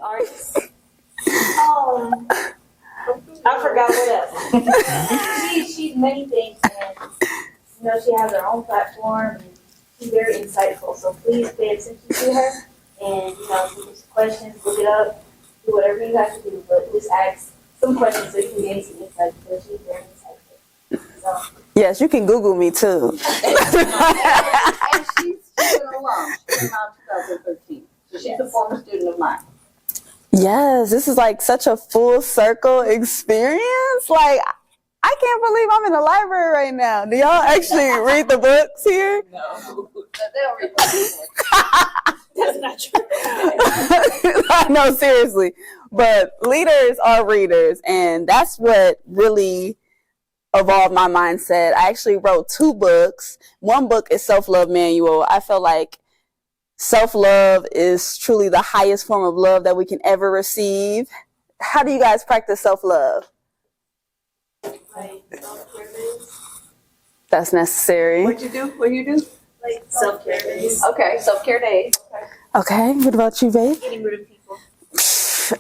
artist. I forgot what else. She's many things, and she has her own platform, and she's very insightful. So please pay attention to her, and if there's questions, look it up, do whatever you have to do, but just ask some questions so you can gain some insight because she's very insightful. So. Yes, you can Google me too. And she's an alum. She came out in 2013. So she's a former student of mine. Yes, this is like such a full circle experience. Like, I can't believe I'm in the library right now. Do y'all actually read the books here? No, they don't read the books. That's not true. No, seriously. But leaders are readers, and that's what really evolved my mindset. I actually wrote 2 books. One book is Self-Love Manual. I feel like self-love is truly the highest form of love that we can ever receive. How do you guys practice self-love? Like self-care days. That's necessary. What you do? Like self-care days. Okay, self-care days. Okay, what about you, babe? Getting rid of people.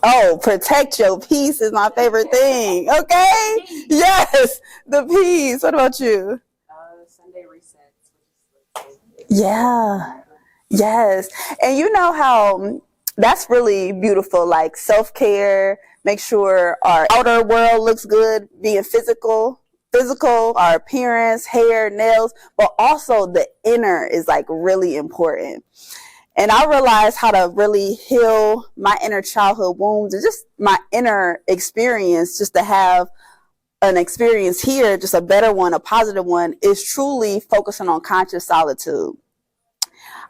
Oh, protect your peace is my favorite thing. Okay? Yes, the peace. What about you? Sunday resets. Yeah. Yes. And you know how that's really beautiful, like self-care, make sure our outer world looks good, being physical, our appearance, hair, nails, but also the inner is like really important. And I realized how to really heal my inner childhood wounds and just my inner experience, just to have an experience here, just a better one, a positive one, is truly focusing on conscious solitude.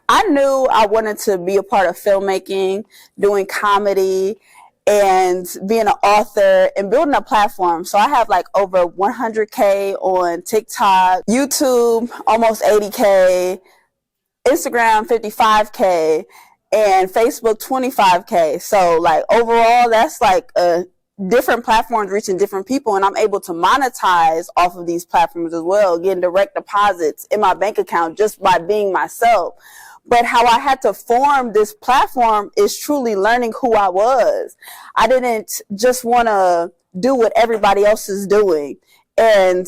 I knew I wanted to be a part of filmmaking, doing comedy, and being an author and building a platform. So I have like over 100K on TikTok, YouTube, almost 80K, Instagram, 55K, and Facebook, 25K. So like overall, that's like different platforms reaching different people, and I'm able to monetize off of these platforms as well, getting direct deposits in my bank account just by being myself. But how I had to form this platform is truly learning who I was. I didn't just want to do what everybody else is doing. And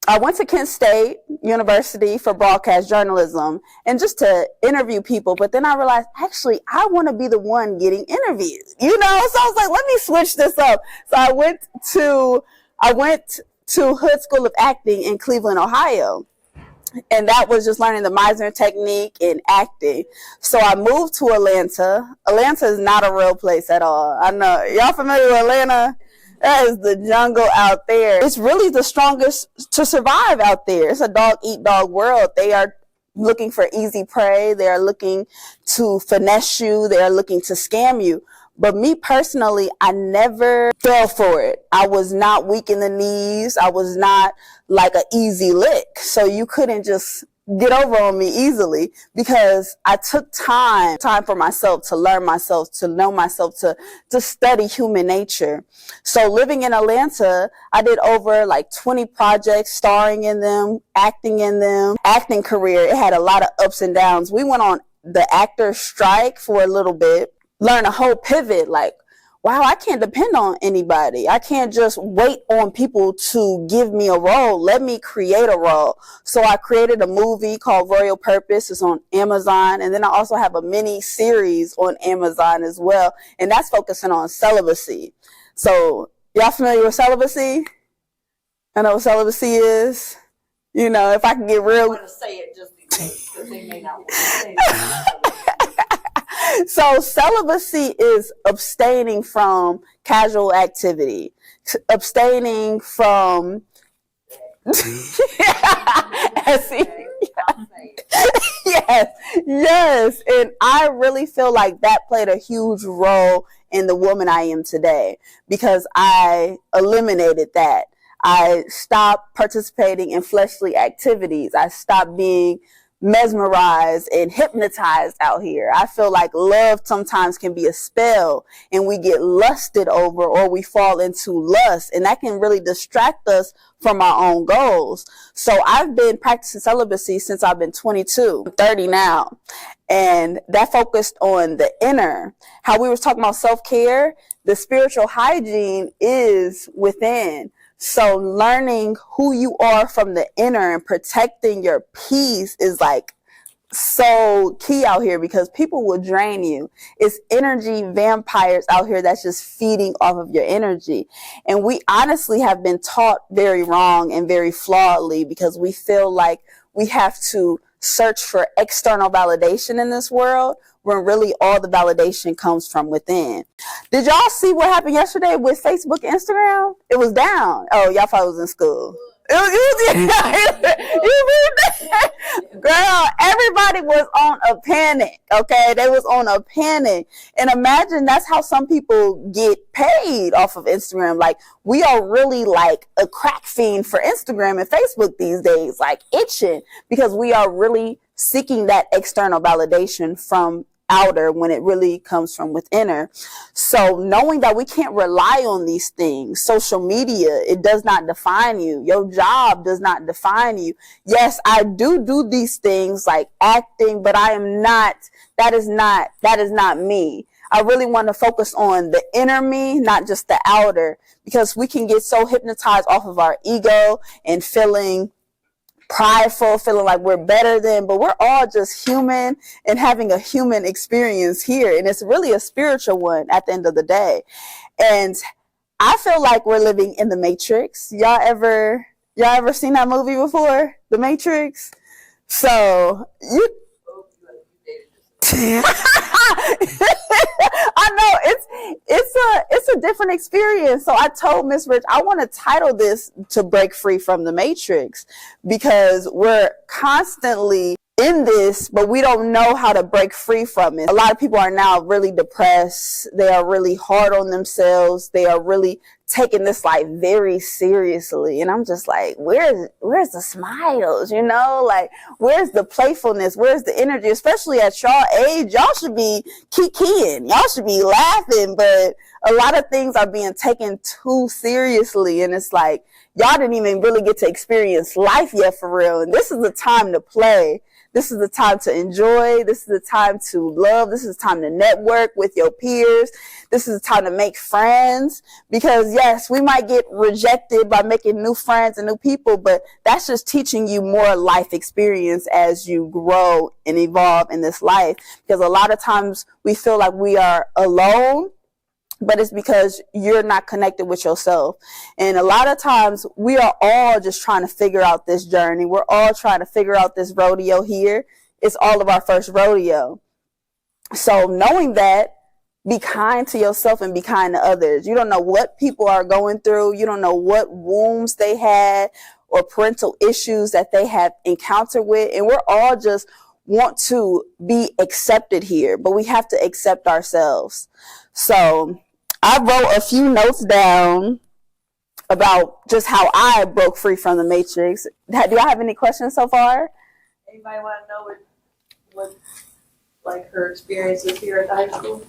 I went to Kent State University for broadcast journalism and just to interview people. But then I realized, actually, I want to be the one getting interviewed, So I was like, let me switch this up. So I went to Hood School of Acting in Cleveland, Ohio. And that was just learning the Meisner technique in acting. So I moved to Atlanta. Atlanta is not a real place at all. I know. Y'all familiar with Atlanta? That is the jungle out there. It's really the strongest to survive out there. It's a dog-eat-dog world. They are looking for easy prey. They are looking to finesse you. They are looking to scam you. But me personally, I never fell for it. I was not weak in the knees. I was not like an easy lick. So you couldn't just get over on me easily because I took time for myself, to learn myself, to know myself, to study human nature. So living in Atlanta, I did over like 20 projects, starring in them, acting in them. Acting career, it had a lot of ups and downs. We went on the actor strike for a little bit. Learn a whole pivot, like, wow, I can't depend on anybody. I can't just wait on people to give me a role. Let me create a role. So I created a movie called Royal Purpose. It's on Amazon. And then I also have a mini series on Amazon as well. And that's focusing on celibacy. So y'all familiar with celibacy? I know what celibacy is. If I can get real. I want to say it just in case, because they may not want to say it. So celibacy is abstaining from casual activity, abstaining from yes. And I really feel like that played a huge role in the woman I am today because I eliminated that. I stopped participating in fleshly activities. I stopped being mesmerized and hypnotized out here. I feel like love sometimes can be a spell and we get lusted over, or we fall into lust, and that can really distract us from our own goals. So I've been practicing celibacy since I've been 22, I'm 30 now. And that focused on the inner. How we were talking about self-care, the spiritual hygiene is within. So learning who you are from the inner and protecting your peace is like so key out here, because people will drain you. It's energy vampires out here that's just feeding off of your energy. And we honestly have been taught very wrong and very flawedly, because we feel like we have to search for external validation in this world, when really all the validation comes from within. Did y'all see what happened yesterday with Facebook and Instagram? It was down. Oh, y'all thought it was in school. Girl, everybody was on a panic, okay? They was on a panic. And imagine that's how some people get paid off of Instagram. Like, we are really like a crack fiend for Instagram and Facebook these days, like itching, because we are really seeking that external validation from outer when it really comes from within. So knowing that we can't rely on these things, social media, it does not define you. Your job does not define you. Yes, I do these things like acting, but I am not, that is not me. I really want to focus on the inner me, not just the outer, because we can get so hypnotized off of our ego and feeling prideful, feeling like we're better than, but we're all just human and having a human experience here. And it's really a spiritual one at the end of the day. And I feel like we're living in the Matrix. Y'all ever seen that movie before? The Matrix? So you I know it's a different experience. So I told Miss Rich, I want to title this "To Break Free from the Matrix," because we're constantly in this, but we don't know how to break free from it. A lot of people are now really depressed. They are really hard on themselves. They are really taking this life very seriously. And I'm just like, where's the smiles, you know? Like, where's the playfulness? Where's the energy? Especially at y'all age, y'all should be kikiing. Y'all should be laughing, but a lot of things are being taken too seriously. And it's like, y'all didn't even really get to experience life yet for real. And this is the time to play. This is the time to enjoy. This is the time to love. This is the time to network with your peers. This is the time to make friends, because yes, we might get rejected by making new friends and new people, but that's just teaching you more life experience as you grow and evolve in this life. Because a lot of times we feel like we are alone, but it's because you're not connected with yourself. And a lot of times we are all just trying to figure out this journey. We're all trying to figure out this rodeo here. It's all of our first rodeo. So knowing that, be kind to yourself and be kind to others. You don't know what people are going through. You don't know what wounds they had or parental issues that they have encountered with. And we're all just want to be accepted here, but we have to accept ourselves. So I wrote a few notes down about just how I broke free from the Matrix. Do I have any questions so far? Anybody want to know what like her experiences here at the high school?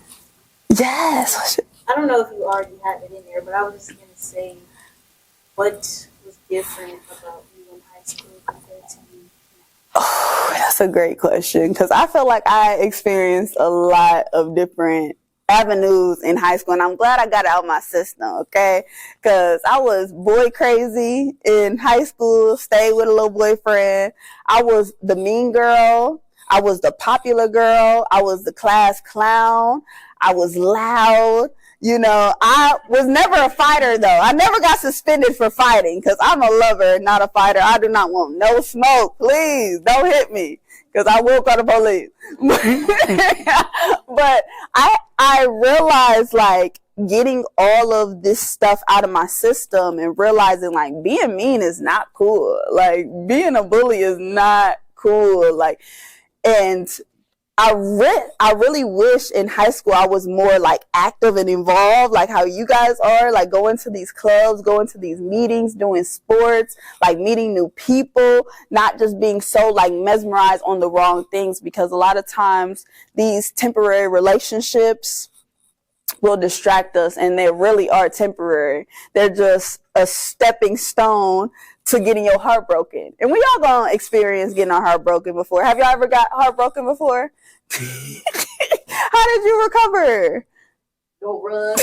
Yes. I don't know if you already have it in there, but I was just going to say, what was different about you in high school compared to you? Oh, that's a great question, because I feel like I experienced a lot of different avenues in high school, and I'm glad I got it out of my system, okay? Because I was boy crazy in high school, stayed with a little boyfriend. I was the mean girl. I was the popular girl. I was the class clown. I was loud. You know, I was never a fighter, though. I never got suspended for fighting, because I'm a lover, not a fighter. I do not want no smoke. Please don't hit me, because I will call the police. But I realized, like, getting all of this stuff out of my system and realizing, like, being mean is not cool. Like, being a bully is not cool. Like, and I really wish in high school I was more like active and involved, like how you guys are, like going to these clubs, going to these meetings, doing sports, like meeting new people, not just being so like mesmerized on the wrong things, because a lot of times these temporary relationships will distract us, and they really are temporary. They're just a stepping stone to getting your heart broken. And we all gonna experience getting our heart broken before. Have y'all ever got heartbroken before? How did you recover? Don't run.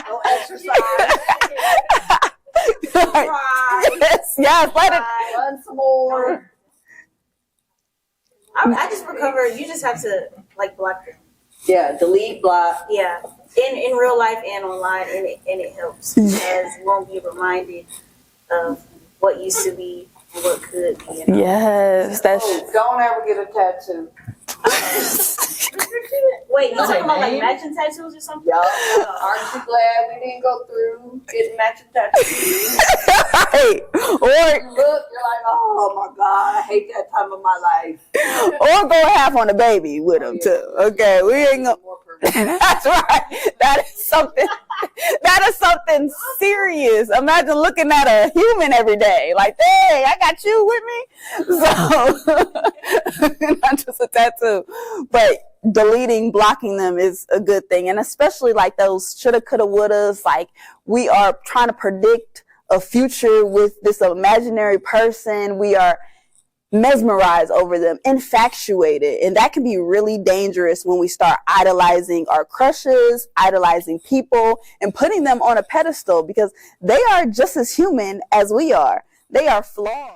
Don't exercise. Cry. Yes, let it. Run some more. I just recover. You just have to like block them. Yeah, delete, block. Yeah, in real life and online, and it helps, as you won't be reminded of what used to be and what could be. Yes, that's. Don't ever get a tattoo. Wait, you talking about like matching tattoos or something? Yup. Aren't you glad we didn't go through getting matching tattoos? Right. Or You look, you're like, oh my God, I hate that time of my life. or go half on the baby with them too. Okay, we ain't gonna. More permanent. That's right. That is something. That is something serious. Imagine looking at a human every day. Like, hey, I got you with me. So, not just a tattoo, but deleting, blocking them is a good thing. And especially like those shoulda, coulda, wouldas. Like, we are trying to predict a future with this imaginary person. We are mesmerized over them, infatuated, and that can be really dangerous when we start idolizing our crushes, idolizing people, and putting them on a pedestal, because they are just as human as we are. They are flawed.